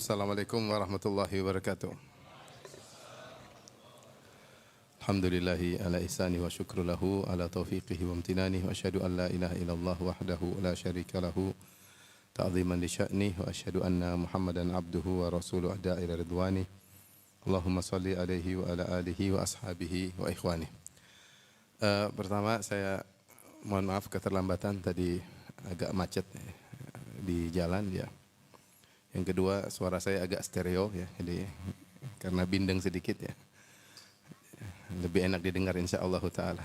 Assalamualaikum warahmatullahi wabarakatuh. Alhamdulillahi ala ihsani wa syukru lahu ala taufiqihi wa amtinani wa asyhadu an la ilaha illallah wahdahu la syarika lahu ta'ziman li sya'ni wa asyhadu anna Muhammadan abduhu wa rasuluhu adda ila ridwani. Allahumma salli alaihi wa ala alihi wa ashabihi wa ikhwani. Pertama saya mohon maaf keterlambatan tadi agak macet di jalan ya. Yang kedua suara saya agak stereo ya, jadi karena bindeng sedikit ya. Lebih enak didengar insyaallah taala.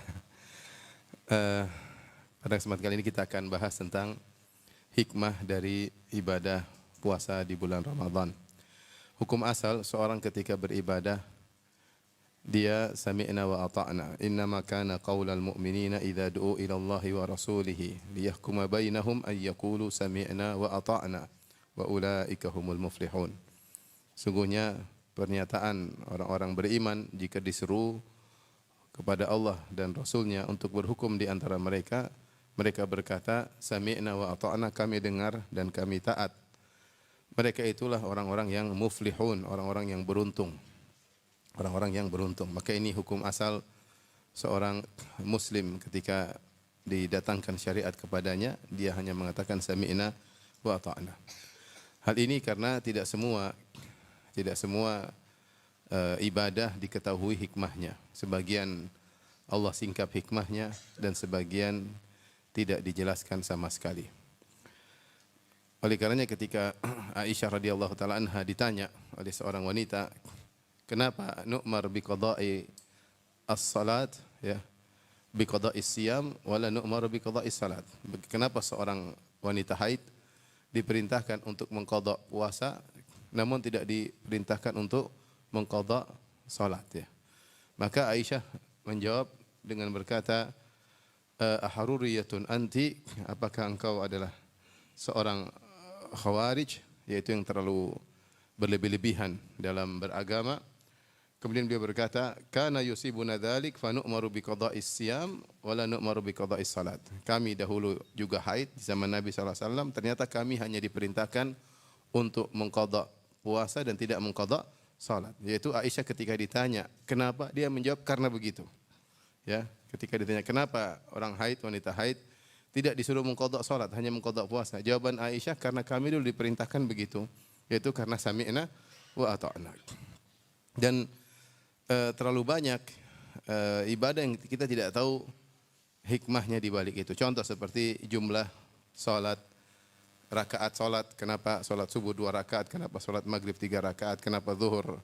Pada kesempatan kali ini kita akan bahas tentang hikmah dari ibadah puasa di bulan Ramadan. Hukum asal seorang ketika beribadah dia sami'na wa ata'na. Innama kana qaulal mu'minina idza du'u ila Allahi wa rasulih liyahkuma bainahum ay yaqulu sami'na wa ata'na wa ulaika humul muflihun. Sungguhnya pernyataan orang-orang beriman jika diseru kepada Allah dan Rasulnya untuk berhukum di antara mereka, mereka berkata sami'na wa ata'na, kami dengar dan kami taat. Mereka itulah orang-orang yang muflihun, orang-orang yang beruntung. Orang-orang yang beruntung. Maka ini hukum asal seorang muslim ketika didatangkan syariat kepadanya, dia hanya mengatakan sami'na wa ata'na. Hal ini karena tidak semua ibadah diketahui hikmahnya. Sebagian Allah singkap hikmahnya dan sebagian tidak dijelaskan sama sekali. Oleh karenanya ketika Aisyah radhiyallahu taala anha ditanya oleh seorang wanita, kenapa nu'mar bi qada'i as-salat ya, bi qada'is siyam wala nu'mar bi qada'is salat? Kenapa seorang wanita haid diperintahkan untuk mengqadha puasa namun tidak diperintahkan untuk mengqadha salat ya? Maka Aisyah menjawab dengan berkata, aharuriyatun anti, apakah engkau adalah seorang khawarij, yaitu yang terlalu berlebih-lebihan dalam beragama. Kemudian beliau berkata, kana yusibuna dzalik fa nu'maru bi qada'is siyam wa la nu'maru bi qada'is salat. Kami dahulu juga haid di zaman Nabi sallallahu alaihi wasallam, ternyata kami hanya diperintahkan untuk mengqadha puasa dan tidak mengqadha salat. Yaitu Aisyah ketika ditanya, kenapa? Dia menjawab karena begitu. Ya, ketika ditanya kenapa orang haid, wanita haid tidak disuruh mengqadha salat, hanya mengqadha puasa. Jawaban Aisyah, karena kami dulu diperintahkan begitu, yaitu karena sami'na wa ata'na. Dan terlalu banyak ibadah yang kita tidak tahu hikmahnya di balik itu. Contoh seperti jumlah salat, rakaat salat, kenapa salat subuh 2 rakaat, kenapa salat maghrib 3 rakaat, kenapa zuhur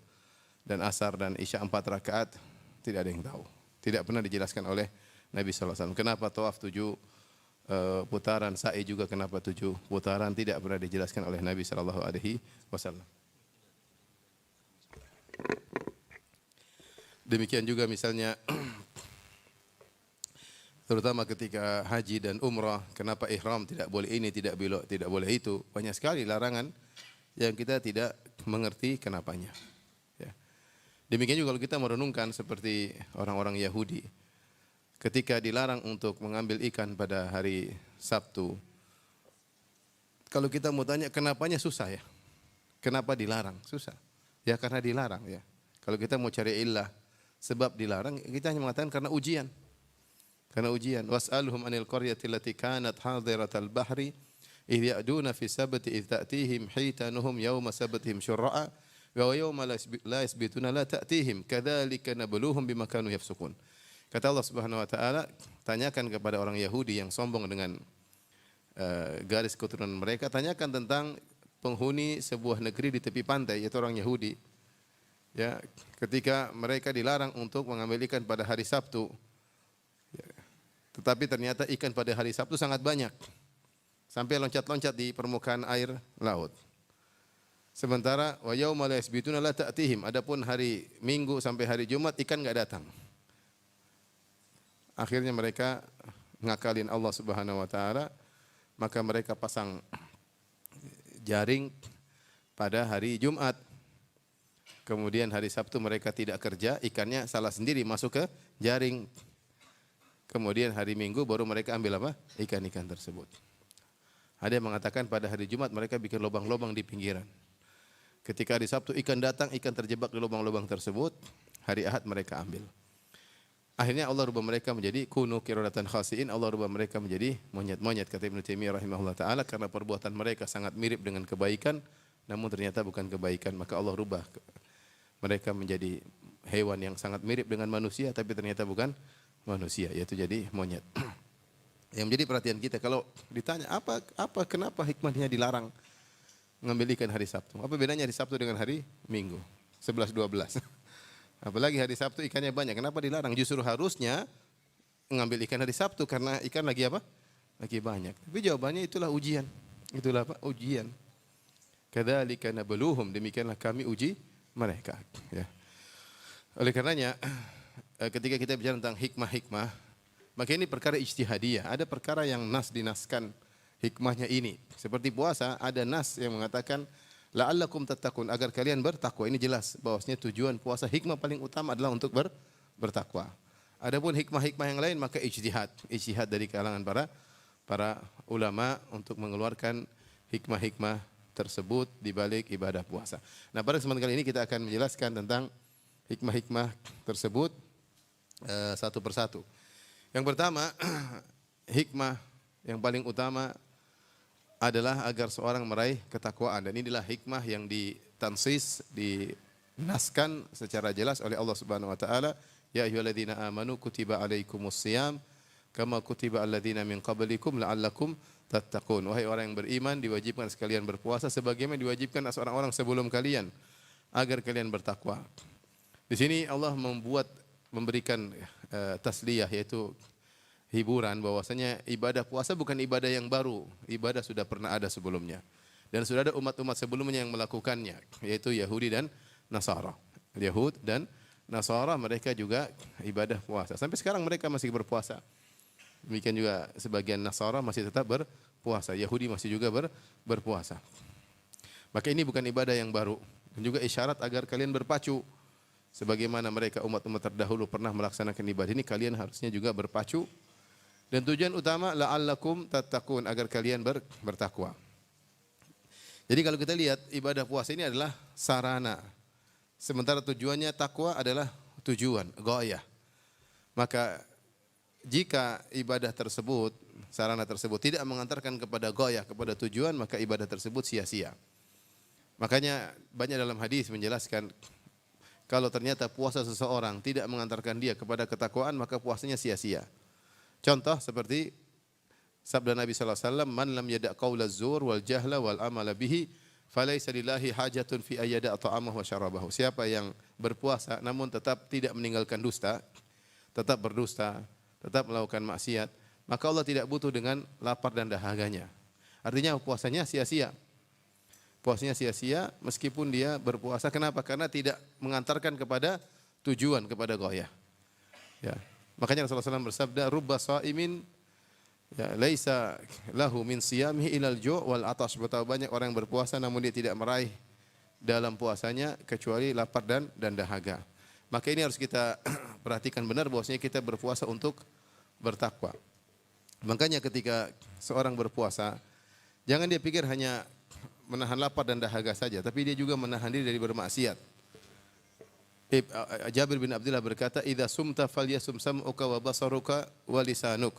dan asar dan isya 4 rakaat, tidak ada yang tahu. Tidak pernah dijelaskan oleh Nabi sallallahu alaihi wasallam. Kenapa tawaf 7 putaran, sa'i juga kenapa 7 putaran, tidak pernah dijelaskan oleh Nabi sallallahu alaihi wasallam. Demikian juga misalnya terutama ketika haji dan umrah, kenapa ihram tidak boleh ini, tidak boleh itu. Banyak sekali larangan yang kita tidak mengerti kenapanya. Ya. Demikian juga kalau kita merenungkan seperti orang-orang Yahudi, ketika dilarang untuk mengambil ikan pada hari Sabtu, kalau kita mau tanya kenapanya susah ya. Kenapa dilarang? Susah. Ya karena dilarang ya. Kalau kita mau cari illah sebab dilarang, kita hanya mengatakan karena ujian. Karena ujian. Was'alhum 'anil qaryati allati kanat hadiratal bahri idh ya'duna fi sabti idh ta'tihim hitanuhum yawma sabtihim syurra'a wa yawma la yasbituna la ta'tihim kadzalika nabluhum bima kanu yafsukun. Kata Allah Subhanahu wa taala, tanyakan kepada orang Yahudi yang sombong dengan garis keturunan mereka, tanyakan tentang penghuni sebuah negeri di tepi pantai, yaitu orang Yahudi. Ya, ketika mereka dilarang untuk mengambil ikan pada hari Sabtu. Ya, tetapi ternyata ikan pada hari Sabtu sangat banyak. Sampai loncat-loncat di permukaan air laut. Sementara wa yauma la yasbituna la ta'tihim, adapun hari Minggu sampai hari Jumat ikan enggak datang. Akhirnya mereka ngakalin Allah Subhanahu wa taala, maka mereka pasang jaring pada hari Jumat. Kemudian hari Sabtu mereka tidak kerja, ikannya salah sendiri masuk ke jaring. Kemudian hari Minggu baru mereka ambil apa? Ikan-ikan tersebut. Ada yang mengatakan pada hari Jumat mereka bikin lubang-lubang di pinggiran. Ketika hari Sabtu ikan datang, ikan terjebak di lubang-lubang tersebut, hari Ahad mereka ambil. Akhirnya Allah rubah mereka menjadi kunu qiradatan khasiin, Allah rubah mereka menjadi monyet-monyet, kata Ibnu Taimiyah rahimahullah taala, karena perbuatan mereka sangat mirip dengan kebaikan, namun ternyata bukan kebaikan, maka Allah rubah mereka menjadi hewan yang sangat mirip dengan manusia tapi ternyata bukan manusia, yaitu jadi monyet. Yang menjadi perhatian kita kalau ditanya kenapa hikmahnya dilarang mengambil ikan hari Sabtu? Apa bedanya hari Sabtu dengan hari Minggu? 11 12. Apalagi hari Sabtu ikannya banyak. Kenapa dilarang? Justru harusnya mengambil ikan hari Sabtu karena ikan lagi apa? Lagi banyak. Tapi jawabannya itulah ujian. Itulah apa? Ujian. Kadzalika nabluhum, demikianlah kami uji mereka, ya. Oleh karenanya ketika kita bicara tentang hikmah-hikmah, maka ini perkara ijtihadiyah. Ada perkara yang dinaskan hikmahnya ini. Seperti puasa, ada nas yang mengatakan la'allakum tattaqun, agar kalian bertakwa. Ini jelas bahwasanya tujuan puasa, hikmah paling utama adalah untuk bertakwa. Adapun hikmah-hikmah yang lain maka ijtihad dari kalangan para ulama untuk mengeluarkan hikmah-hikmah tersebut di balik ibadah puasa. Nah, pada kesempatan kali ini kita akan menjelaskan tentang hikmah-hikmah tersebut satu persatu. Yang pertama, hikmah yang paling utama adalah agar seorang meraih ketakwaan, dan inilah hikmah yang ditansis, dinaskan secara jelas oleh Allah Subhanahu wa taala, ya ayyuhalladzina amanu kutiba alaikumusiyam kama kutiba alladzina min qablikum la'allakum tattaqun. Wahai orang yang beriman, diwajibkan sekalian berpuasa sebagaimana diwajibkan atas orang-orang sebelum kalian agar kalian bertakwa. Di sini Allah memberikan tasliyah, yaitu hiburan, bahwasanya ibadah puasa bukan ibadah yang baru, ibadah sudah pernah ada sebelumnya. Dan sudah ada umat-umat sebelumnya yang melakukannya, yaitu Yahudi dan Nasara. Yahud dan Nasara mereka juga ibadah puasa. Sampai sekarang mereka masih berpuasa. Demikian juga sebagian Nasara masih tetap berpuasa, Yahudi masih juga berpuasa. Maka ini bukan ibadah yang baru, dan juga isyarat agar kalian berpacu. Sebagaimana mereka umat-umat terdahulu pernah melaksanakan ibadah ini, kalian harusnya juga berpacu. Dan tujuan utama la'allakum tattaqun, agar kalian bertakwa. Jadi kalau kita lihat ibadah puasa ini adalah sarana, sementara tujuannya takwa adalah tujuan, ghayah. Maka jika ibadah tersebut, sarana tersebut tidak mengantarkan kepada ghayah, kepada tujuan, maka ibadah tersebut sia-sia. Makanya banyak dalam hadis menjelaskan kalau ternyata puasa seseorang tidak mengantarkan dia kepada ketakwaan, maka puasanya sia-sia. Contoh seperti sabda Nabi sallallahu alaihi wasallam, "Man lam yada' qaulaz zur wal jahla wal amala bihi, falaysa lillahi hajatun fi ayyada' ta'amahu wa syarabahu." Siapa yang berpuasa namun tetap tidak meninggalkan dusta, tetap berdusta, tetap melakukan maksiat, maka Allah tidak butuh dengan lapar dan dahaganya. Artinya puasanya sia-sia. Puasanya sia-sia meskipun dia berpuasa. Kenapa? Karena tidak mengantarkan kepada tujuan, kepada ghayah. Ya. Makanya Rasulullah SAW bersabda, "Rubba sha'imin ya laisa lahu min siyamihi ilal ju' wal atash." Betapa banyak orang yang berpuasa namun dia tidak meraih dalam puasanya kecuali lapar dan dahaga. Maka ini harus kita perhatikan benar bahwasanya kita berpuasa untuk bertakwa. Makanya ketika seorang berpuasa, jangan dia pikir hanya menahan lapar dan dahaga saja, tapi dia juga menahan diri dari bermaksiat. Jabir bin Abdullah berkata, "Idza sumta falyasum sam'uka wa basaruka wa lisanuk."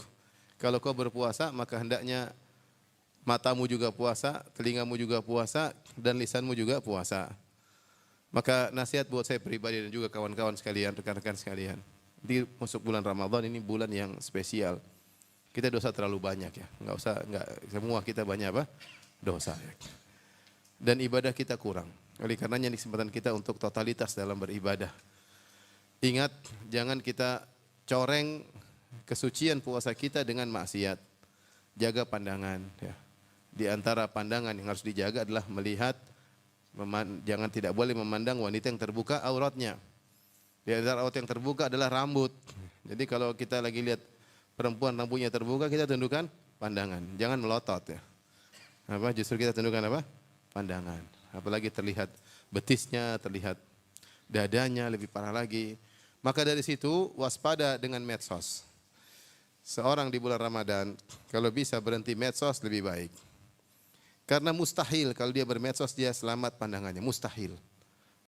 Kalau kau berpuasa, maka hendaknya matamu juga puasa, telingamu juga puasa, dan lisanmu juga puasa. Maka nasihat buat saya pribadi dan juga kawan-kawan sekalian, rekan-rekan sekalian. Di masuk bulan Ramadan ini bulan yang spesial. Kita dosa terlalu banyak ya. Enggak semua kita banyak apa? Dosa ya. Dan ibadah kita kurang. Oleh karenanya ini kesempatan kita untuk totalitas dalam beribadah. Ingat, jangan kita coreng kesucian puasa kita dengan maksiat. Jaga pandangan. Ya. Di antara pandangan yang harus dijaga adalah melihat, jangan tidak boleh memandang wanita yang terbuka auratnya. Di antara aurat yang terbuka adalah rambut. Jadi kalau kita lagi lihat perempuan rambutnya terbuka, kita tundukkan pandangan. Jangan melotot ya. Justru kita tundukkan apa? Pandangan. Apalagi terlihat betisnya, terlihat dadanya, lebih parah lagi. Maka dari situ waspada dengan medsos. Seorang di bulan Ramadan kalau bisa berhenti medsos lebih baik. Karena mustahil kalau dia bermedsos dia selamat pandangannya, mustahil.